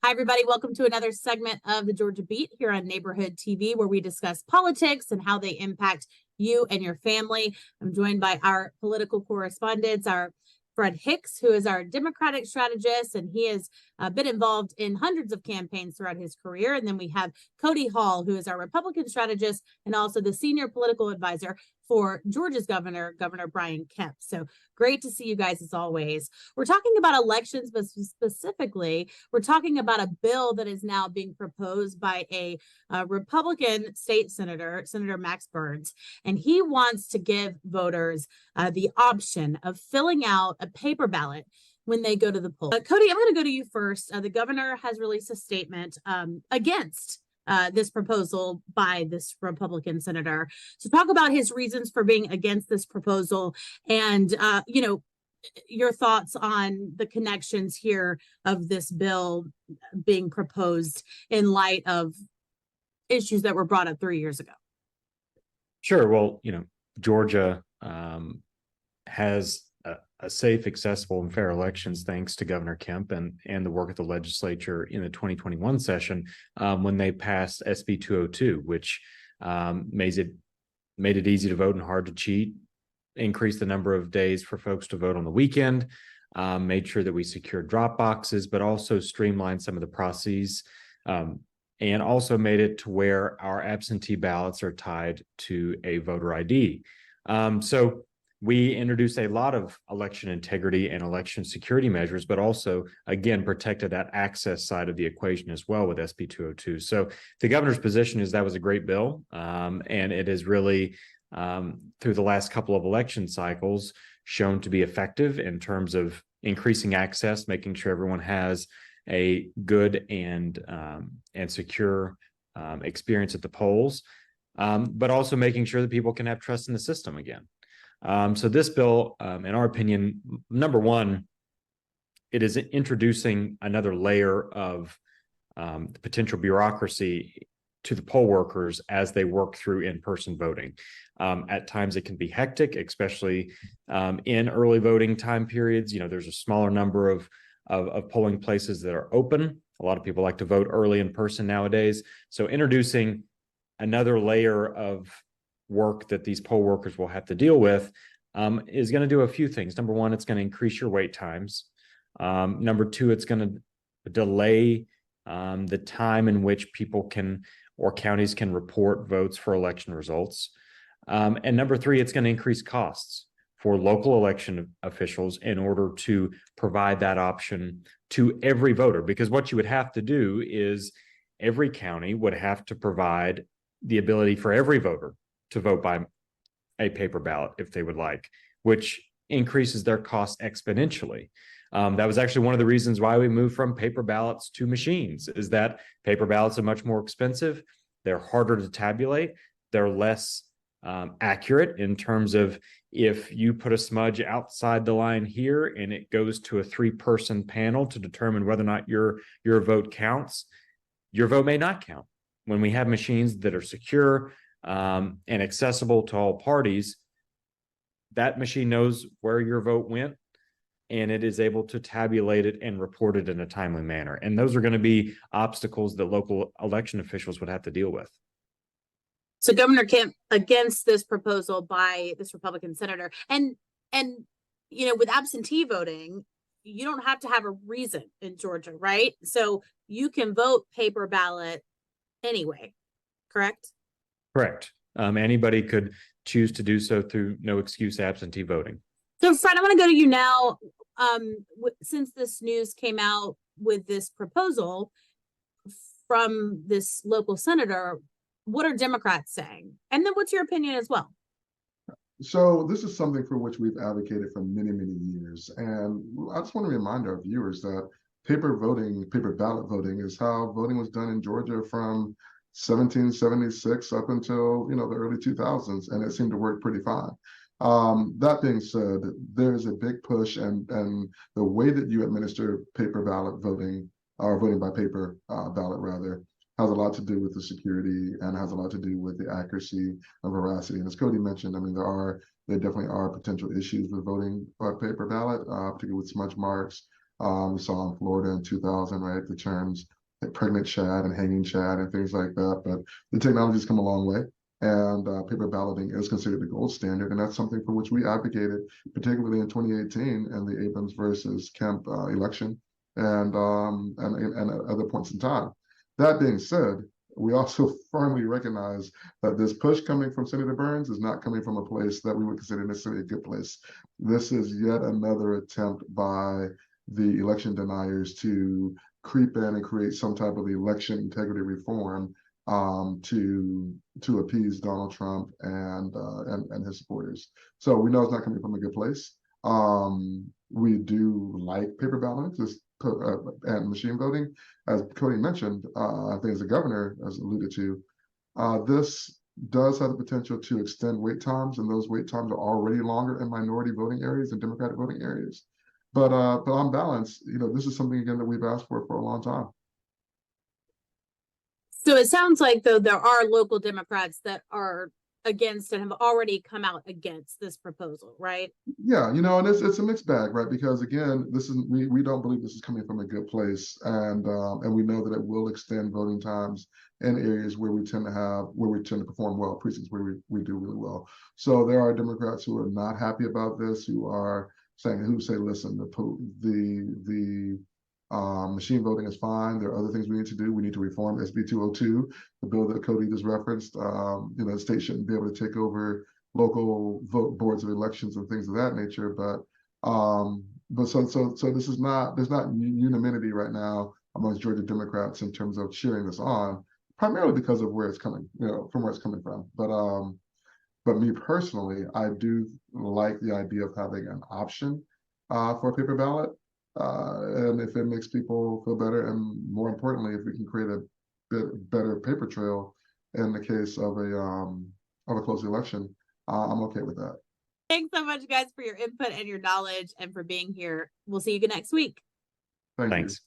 Hi, everybody. Welcome to another segment of the Georgia Beat here on Neighborhood TV, where we discuss politics and how they impact you and your family. I'm joined by our political correspondents, our Fred Hicks, who is our Democratic strategist, and he has been involved in hundreds of campaigns throughout his career. And then we have Cody Hall, who is our Republican strategist and also the senior political advisor for Georgia's governor, Governor Brian Kemp. So great to see you guys as always. We're talking about elections, but specifically, we're talking about a bill that is now being proposed by a Republican state senator, Senator Max Burns, and he wants to give voters the option of filling out a paper ballot when they go to the poll. Cody, I'm going to go to you first. The governor has released a statement against this proposal by this Republican senator. So talk about his reasons for being against this proposal and, your thoughts on the connections here of this bill being proposed in light of issues that were brought up 3 years ago. Sure. Well, Georgia has a safe, accessible, and fair elections thanks to Governor Kemp and the work of the legislature in the 2021 session when they passed SB 202, which made it easy to vote and hard to cheat, increased the number of days for folks to vote on the weekend, made sure that we secured drop boxes, but also streamlined some of the processes, and also made it to where our absentee ballots are tied to a voter ID. So we introduced a lot of election integrity and election security measures, but also, again, protected that access side of the equation as well with SB 202. So the governor's position is that was a great bill, and it has really, through the last couple of election cycles, shown to be effective in terms of increasing access, making sure everyone has a good and secure experience at the polls, but also making sure that people can have trust in the system again. So this bill, in our opinion, number one, it is introducing another layer of potential bureaucracy to the poll workers as they work through in-person voting. At times it can be hectic, especially in early voting time periods. There's a smaller number of polling places that are open. A lot of people like to vote early in person nowadays. So introducing another layer of work that these poll workers will have to deal with is going to do a few things. Number one, it's going to increase your wait times. Number two, it's going to delay the time in which people can or counties can report votes for election results. And number three, it's going to increase costs for local election officials in order to provide that option to every voter. Because what you would have to do is every county would have to provide the ability for every voter to vote by a paper ballot if they would like, which increases their cost exponentially. That was actually one of the reasons why we moved from paper ballots to machines, is that paper ballots are much more expensive. They're harder to tabulate. They're less accurate in terms of if you put a smudge outside the line here and it goes to a 3-person panel to determine whether or not your vote counts, your vote may not count. When we have machines that are secure, and accessible to all parties, that machine knows where your vote went, and it is able to tabulate it and report it in a timely manner. And those are going to be obstacles that local election officials would have to deal with. So Governor Kemp against this proposal by this Republican senator, and with absentee voting, you don't have to have a reason in Georgia, right? So you can vote paper ballot anyway, correct? Correct. Anybody could choose to do so through no excuse absentee voting. So Fred, I want to go to you now. Since this news came out with this proposal from this local senator, what are Democrats saying? And then what's your opinion as well? So this is something for which we've advocated for many, many years. And I just want to remind our viewers that paper ballot voting is how voting was done in Georgia from 1776 up until the early 2000s, and it seemed to work pretty fine. That being said, there's a big push, and the way that you administer paper ballot voting, or voting by paper ballot rather, has a lot to do with the security and has a lot to do with the accuracy and veracity. And as Cody mentioned, I mean, there definitely are potential issues with voting by paper ballot, particularly with smudge marks, We saw in Florida in 2000, right? The terms like pregnant Chad and hanging Chad and things like that. But the technology's come a long way. And paper balloting is considered the gold standard. And that's something for which we advocated, particularly in 2018 and the Abrams versus Kemp election and at other points in time. That being said, we also firmly recognize that this push coming from Senator Burns is not coming from a place that we would consider necessarily a good place. This is yet another attempt by the election deniers to creep in and create some type of election integrity reform to appease Donald Trump and his supporters. So we know it's not coming from a good place. We do like paper ballots and machine voting, as Cody mentioned. I think as the governor has alluded to, this does have the potential to extend wait times, and those wait times are already longer in minority voting areas and Democratic voting areas. But on balance, this is something again that we've asked for a long time. So it sounds like, though, there are local Democrats that are against and have already come out against this proposal, right? Yeah, and it's a mixed bag, right? Because again, this is we don't believe this is coming from a good place, and we know that it will extend voting times in areas where we tend to perform well, precincts where we do really well. So there are Democrats who are not happy about this, who say, listen, the machine voting is fine. There are other things we need to do. We need to reform SB 202, the bill that Cody just referenced. The state shouldn't be able to take over local vote boards of elections and things of that nature. But so this is not, there's not unanimity right now amongst Georgia Democrats in terms of cheering this on, primarily because of where it's coming, from where it's coming from. But me personally, I do like the idea of having an option for a paper ballot. And if it makes people feel better, and more importantly, if we can create a bit better paper trail in the case of a close election, I'm okay with that. Thanks so much, guys, for your input and your knowledge and for being here. We'll see you next week. Thanks. Thanks.